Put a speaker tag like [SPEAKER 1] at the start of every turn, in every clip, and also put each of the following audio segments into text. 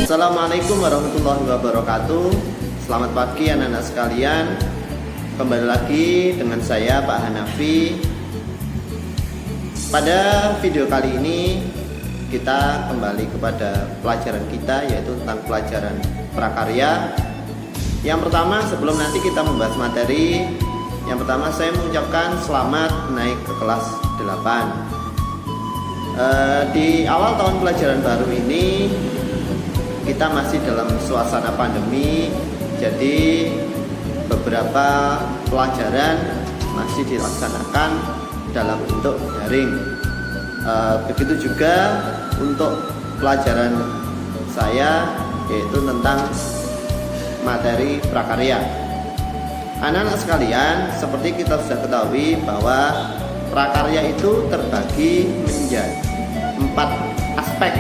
[SPEAKER 1] Assalamualaikum warahmatullahi wabarakatuh. Selamat pagi anak-anak sekalian. Kembali lagi dengan saya Pak Hanafi. Pada video kali ini kita kembali kepada pelajaran kita, yaitu tentang pelajaran prakarya. Yang pertama, sebelum nanti kita membahas materi, yang pertama saya mengucapkan selamat naik ke kelas 8. Di awal tahun pelajaran baru ini kita masih dalam suasana pandemi, jadi beberapa pelajaran masih dilaksanakan dalam bentuk daring. Begitu juga untuk pelajaran saya, yaitu tentang materi prakarya. Anak-anak sekalian, seperti kita sudah ketahui bahwa prakarya itu terbagi menjadi 4 aspek.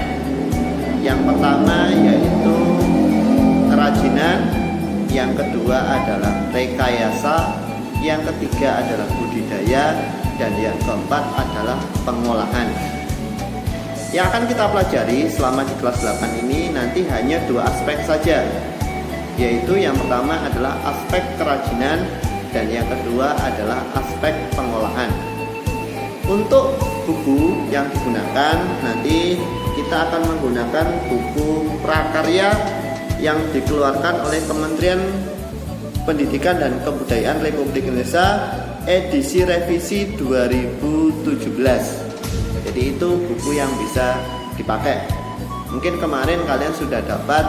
[SPEAKER 1] Yang pertama yaitu kerajinan, yang kedua adalah rekayasa, yang ketiga adalah budidaya, dan yang keempat adalah pengolahan. Yang akan kita pelajari selama di kelas 8 ini nanti hanya 2 aspek saja, yaitu yang pertama adalah aspek kerajinan dan yang kedua adalah aspek pengolahan. Untuk buku yang digunakan, nanti kita akan menggunakan buku prakarya yang dikeluarkan oleh Kementerian Pendidikan dan Kebudayaan Republik Indonesia edisi revisi 2017. Jadi itu buku yang bisa dipakai. Mungkin kemarin kalian sudah dapat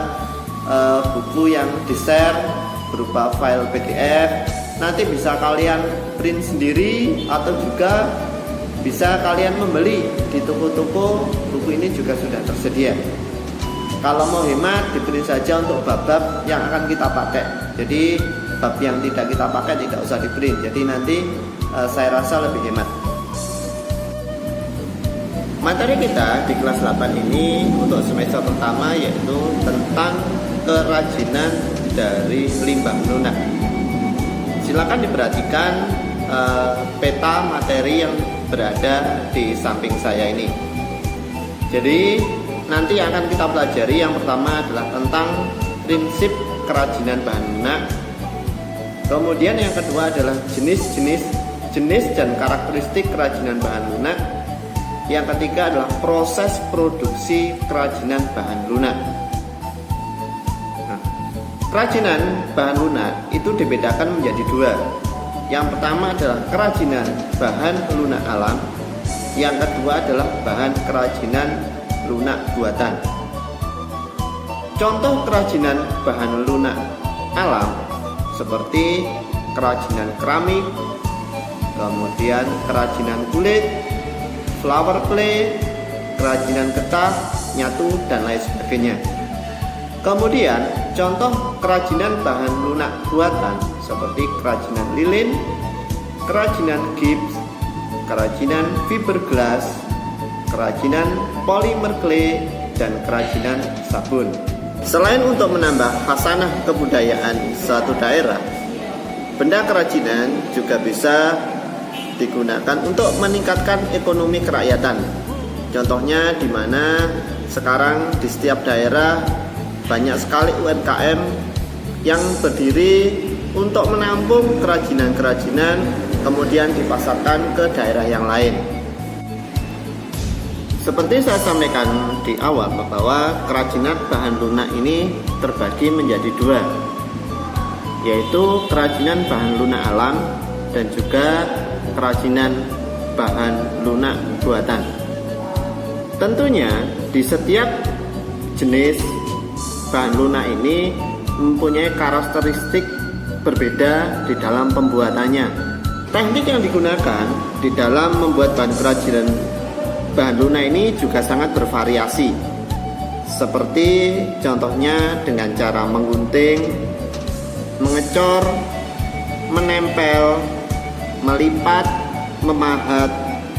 [SPEAKER 1] buku yang di-share berupa file PDF. Nanti bisa kalian print sendiri atau juga bisa kalian membeli di toko-toko. Buku ini juga sudah tersedia. Kalau mau hemat, di-print saja untuk bab-bab yang akan kita pakai. Jadi bab yang tidak kita pakai tidak usah di-print. Jadi nanti saya rasa lebih hemat. Materi kita di kelas 8 ini untuk semester pertama yaitu tentang kerajinan dari limbah lunak. Silakan diperhatikan peta materi yang berada di samping saya ini. Jadi nanti yang akan kita pelajari yang pertama adalah tentang prinsip kerajinan bahan lunak. Kemudian yang kedua adalah jenis dan karakteristik kerajinan bahan lunak. Yang ketiga adalah proses produksi kerajinan bahan lunak. Kerajinan bahan lunak itu dibedakan menjadi 2. Yang pertama adalah kerajinan bahan lunak alam. Yang kedua adalah bahan kerajinan lunak buatan. Contoh kerajinan bahan lunak alam seperti kerajinan keramik, kemudian kerajinan kulit, flower clay, kerajinan getah, nyatu, dan lain sebagainya. Kemudian contoh kerajinan bahan lunak buatan seperti kerajinan lilin, kerajinan gips, kerajinan fiberglass, kerajinan polymer clay, dan kerajinan sabun. Selain untuk menambah khasanah kebudayaan suatu daerah, benda kerajinan juga bisa digunakan untuk meningkatkan ekonomi kerakyatan. Contohnya di mana sekarang di setiap daerah banyak sekali UMKM yang berdiri untuk menampung kerajinan-kerajinan kemudian dipasarkan ke daerah yang lain. Seperti saya sampaikan di awal bahwa kerajinan bahan lunak ini terbagi menjadi 2, yaitu kerajinan bahan lunak alam dan juga kerajinan bahan lunak buatan. Tentunya di setiap jenis bahan lunak ini mempunyai karakteristik berbeda di dalam pembuatannya. Teknik yang digunakan di dalam membuat bahan kerajinan bahan lunak ini juga sangat bervariasi. Seperti contohnya dengan cara menggunting, mengecor, menempel, melipat, memahat,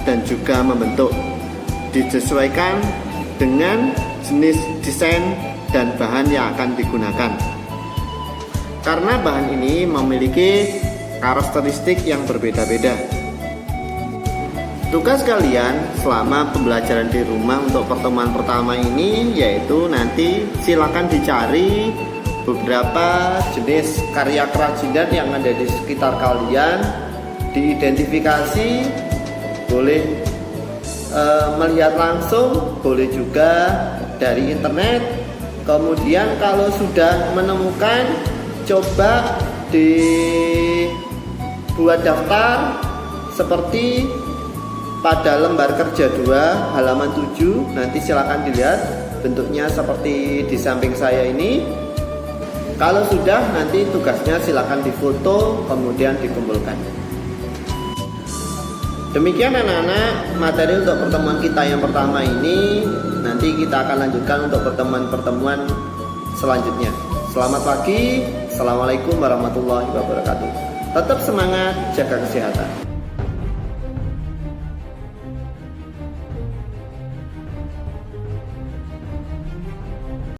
[SPEAKER 1] dan juga membentuk. Disesuaikan dengan jenis desain dan bahan yang akan digunakan. Karena bahan ini memiliki karakteristik yang berbeda-beda. Tugas kalian selama pembelajaran di rumah untuk pertemuan pertama ini yaitu nanti silakan dicari beberapa jenis karya kerajinan yang ada di sekitar kalian, diidentifikasi, boleh melihat langsung, boleh juga dari internet. Kemudian kalau sudah menemukan, coba dibuat daftar seperti pada lembar kerja 2 halaman 7. Nanti silakan dilihat bentuknya seperti di samping saya ini. Kalau sudah, nanti tugasnya silakan difoto kemudian dikumpulkan. Demikian anak-anak materi untuk pertemuan kita yang pertama ini. Nanti kita akan lanjutkan untuk pertemuan-pertemuan selanjutnya. Selamat pagi. Assalamualaikum warahmatullahi wabarakatuh. Tetap semangat, jaga kesehatan.